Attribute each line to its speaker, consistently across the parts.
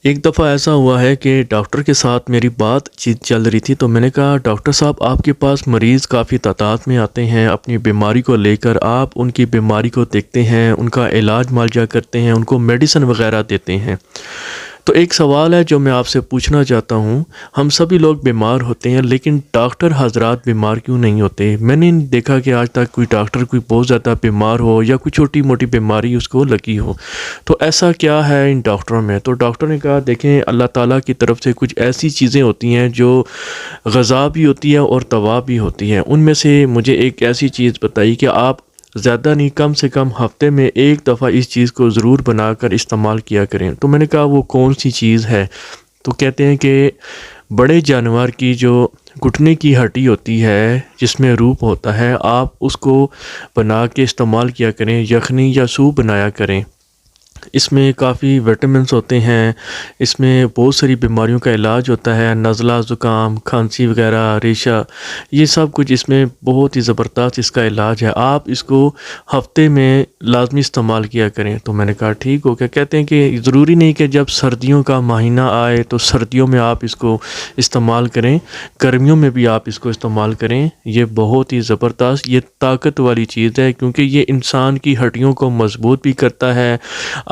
Speaker 1: ایک دفعہ ایسا ہوا ہے کہ ڈاکٹر کے ساتھ میری بات چیت چل رہی تھی، تو میں نے کہا ڈاکٹر صاحب آپ کے پاس مریض کافی تعداد میں آتے ہیں اپنی بیماری کو لے کر، آپ ان کی بیماری کو دیکھتے ہیں، ان کا علاج معالجہ کرتے ہیں، ان کو میڈیسن وغیرہ دیتے ہیں۔ تو ایک سوال ہے جو میں آپ سے پوچھنا چاہتا ہوں، ہم سبھی لوگ بیمار ہوتے ہیں لیکن ڈاکٹر حضرات بیمار کیوں نہیں ہوتے؟ میں نے دیکھا کہ آج تک کوئی ڈاکٹر کوئی بہت زیادہ بیمار ہو یا کوئی چھوٹی موٹی بیماری اس کو لگی ہو، تو ایسا کیا ہے ان ڈاکٹروں میں؟ تو ڈاکٹر نے کہا دیکھیں، اللہ تعالیٰ کی طرف سے کچھ ایسی چیزیں ہوتی ہیں جو غذا بھی ہوتی ہے اور دوا بھی ہوتی ہے۔ ان میں سے مجھے ایک ایسی چیز بتائی کہ آپ زیادہ نہیں، کم سے کم ہفتے میں ایک دفعہ اس چیز کو ضرور بنا کر استعمال کیا کریں۔ تو میں نے کہا وہ کون سی چیز ہے؟ تو کہتے ہیں کہ بڑے جانور کی جو گھٹنے کی ہڈی ہوتی ہے جس میں روپ ہوتا ہے، آپ اس کو بنا کے استعمال کیا کریں، یخنی یا سوپ بنایا کریں۔ اس میں کافی وٹامنس ہوتے ہیں، اس میں بہت ساری بیماریوں کا علاج ہوتا ہے، نزلہ، زکام، کھانسی وغیرہ، ریشہ، یہ سب کچھ اس میں بہت ہی زبردست اس کا علاج ہے۔ آپ اس کو ہفتے میں لازمی استعمال کیا کریں۔ تو میں نے کہا ٹھیک ہو گیا۔ کہتے ہیں کہ ضروری نہیں کہ جب سردیوں کا مہینہ آئے تو سردیوں میں آپ اس کو استعمال کریں، گرمیوں میں بھی آپ اس کو استعمال کریں۔ یہ بہت ہی زبردست، یہ طاقت والی چیز ہے کیونکہ یہ انسان کی ہڈیوں کو مضبوط بھی کرتا ہے،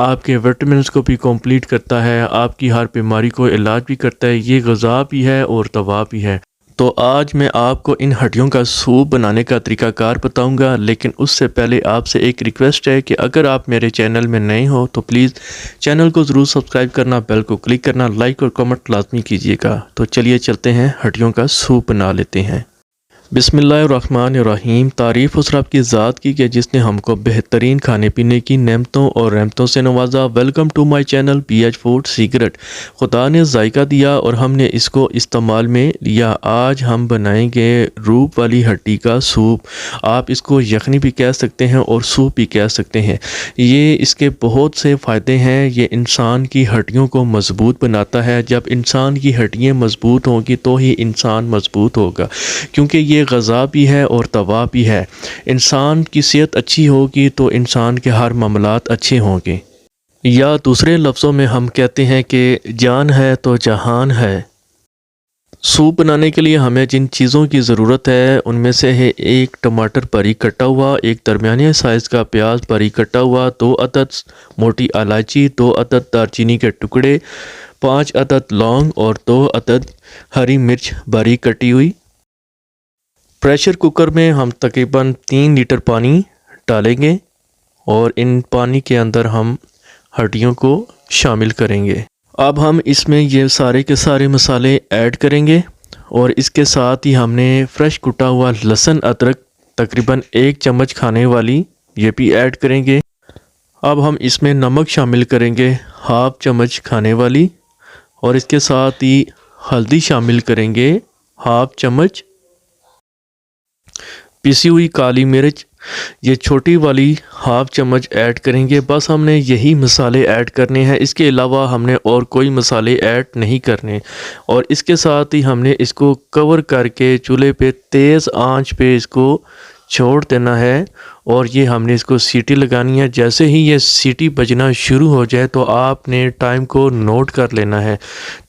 Speaker 1: آپ کے وٹامنس کو بھی کمپلیٹ کرتا ہے، آپ کی ہر بیماری کو علاج بھی کرتا ہے، یہ غذا بھی ہے اور دوا بھی ہے۔ تو آج میں آپ کو ان ہڈیوں کا سوپ بنانے کا طریقہ کار بتاؤں گا، لیکن اس سے پہلے آپ سے ایک ریکویسٹ ہے کہ اگر آپ میرے چینل میں نئے ہو تو پلیز چینل کو ضرور سبسکرائب کرنا، بیل کو کلک کرنا، لائک اور کمنٹ لازمی کیجیے گا۔ تو چلیے چلتے ہیں، ہڈیوں کا سوپ بنا لیتے ہیں۔ بسم اللہ الرحمن الرحیم۔ تعریف اس رب کی ذات کی کہ جس نے ہم کو بہترین کھانے پینے کی نعمتوں اور رحمتوں سے نوازا۔ Welcome to my channel P H food secret. خدا نے ذائقہ دیا اور ہم نے اس کو استعمال میں لیا۔ آج ہم بنائیں گے روپ والی ہڈی کا سوپ۔ آپ اس کو یخنی بھی کہہ سکتے ہیں اور سوپ بھی کہہ سکتے ہیں۔ یہ اس کے بہت سے فائدے ہیں۔ یہ انسان کی ہڈیوں کو مضبوط بناتا ہے۔ جب انسان کی ہڈیاں مضبوط ہوں گی تو ہی انسان مضبوط ہوگا، کیونکہ یہ غذا بھی ہے اور دوا بھی ہے۔ انسان کی صحت اچھی ہوگی تو انسان کے ہر معاملات اچھے ہوں گے، یا دوسرے لفظوں میں ہم کہتے ہیں کہ جان ہے تو جہان ہے۔ سوپ بنانے کے لیے ہمیں جن چیزوں کی ضرورت ہے ان میں سے ہے ایک ٹماٹر باریک کٹا ہوا، ایک درمیانے سائز کا پیاز باریک کٹا ہوا، 2 عدد موٹی الائچی، 2 عدد دار چینی کے ٹکڑے، 5 عدد لونگ اور 2 عدد ہری مرچ باریک کٹی ہوئی۔ پریشر کوکر میں ہم تقریباً 3 لیٹر پانی ڈالیں گے اور ان پانی کے اندر ہم ہڈیوں کو شامل کریں گے۔ اب ہم اس میں یہ سارے کے سارے مسالے ایڈ کریں گے اور اس کے ساتھ ہی ہم نے فریش کٹا ہوا لہسن ادرک تقریباً 1 چمچ کھانے والی یہ بھی ایڈ کریں گے۔ اب ہم اس میں نمک شامل کریں گے، ½ چمچ کھانے والی، اور اس کے ساتھ ہی ہلدی شامل کریں گے، ½ چمچ۔ پیسی ہوئی کالی مرچ یہ چھوٹی والی ½ چمچ ایڈ کریں گے۔ بس ہم نے یہی مسالے ایڈ کرنے ہیں، اس کے علاوہ ہم نے اور کوئی مسالے ایڈ نہیں کرنے، اور اس کے ساتھ ہی ہم نے اس کو کور کر کے چولہے پہ تیز آنچ پہ اس کو چھوڑ دینا ہے، اور یہ ہم نے اس کو سیٹی لگانی ہے۔ جیسے ہی یہ سیٹی بجنا شروع ہو جائے تو آپ نے ٹائم کو نوٹ کر لینا ہے،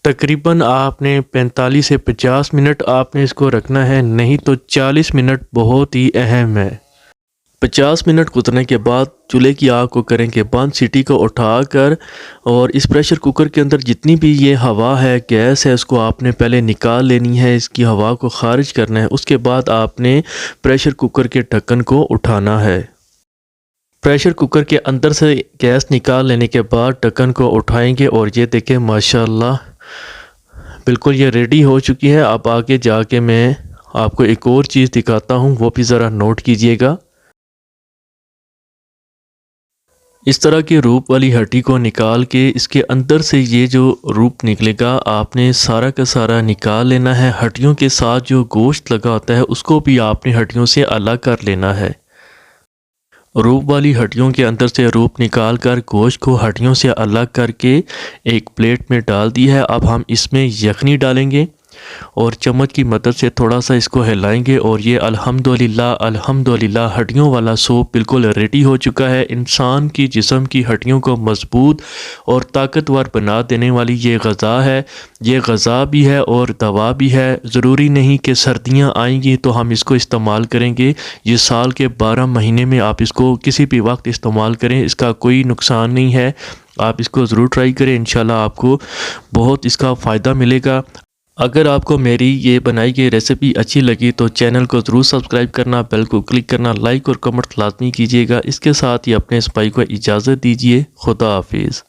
Speaker 1: تقریباً آپ نے 45 سے 50 منٹ آپ نے اس کو رکھنا ہے، نہیں تو 40 منٹ بہت ہی اہم ہے۔ 50 منٹ گزرنے کے بعد چولہے کی آگ کو کریں کہ بند، سیٹی کو اٹھا کر، اور اس پریشر کوکر کے اندر جتنی بھی یہ ہوا ہے، گیس ہے، اس کو آپ نے پہلے نکال لینی ہے، اس کی ہوا کو خارج کرنا ہے۔ اس کے بعد آپ نے پریشر کوکر کے ڈھکن کو اٹھانا ہے۔ پریشر کوکر کے اندر سے گیس نکال لینے کے بعد ڈھکن کو اٹھائیں گے، اور یہ دیکھیں ماشاءاللہ بالکل یہ ریڈی ہو چکی ہے۔ اب آگے جا کے میں آپ کو ایک اور چیز دکھاتا ہوں، وہ بھی ذرا نوٹ کیجئے گا۔ اس طرح کی روپ والی ہڈی کو نکال کے اس کے اندر سے یہ جو روپ نکلے گا آپ نے سارا کا سارا نکال لینا ہے۔ ہڈیوں کے ساتھ جو گوشت لگا ہوتا ہے اس کو بھی آپ نے ہڈیوں سے الگ کر لینا ہے۔ روپ والی ہڈیوں کے اندر سے روپ نکال کر گوشت کو ہڈیوں سے الگ کر کے ایک پلیٹ میں ڈال دی ہے۔ اب ہم اس میں یخنی ڈالیں گے۔ اور چمچ کی مدد سے تھوڑا سا اس کو ہلائیں گے اور یہ الحمدللہ ہڈیوں والا سوپ بالکل ریڈی ہو چکا ہے۔ انسان کی جسم کی ہڈیوں کو مضبوط اور طاقتور بنا دینے والی یہ غذا ہے۔ یہ غذا بھی ہے اور دوا بھی ہے۔ ضروری نہیں کہ سردیاں آئیں گی تو ہم اس کو استعمال کریں گے، یہ سال کے 12 مہینے میں آپ اس کو کسی بھی وقت استعمال کریں، اس کا کوئی نقصان نہیں ہے۔ آپ اس کو ضرور ٹرائی کریں، انشاءاللہ آپ کو بہت اس کا فائدہ ملے گا۔ اگر آپ کو میری یہ بنائی گئی ریسیپی اچھی لگی تو چینل کو ضرور سبسکرائب کرنا، بیل کو کلک کرنا، لائک اور کمنٹ لازمی کیجیے گا۔ اس کے ساتھ ہی اپنے اس بھائی کو اجازت دیجیے۔ خدا حافظ۔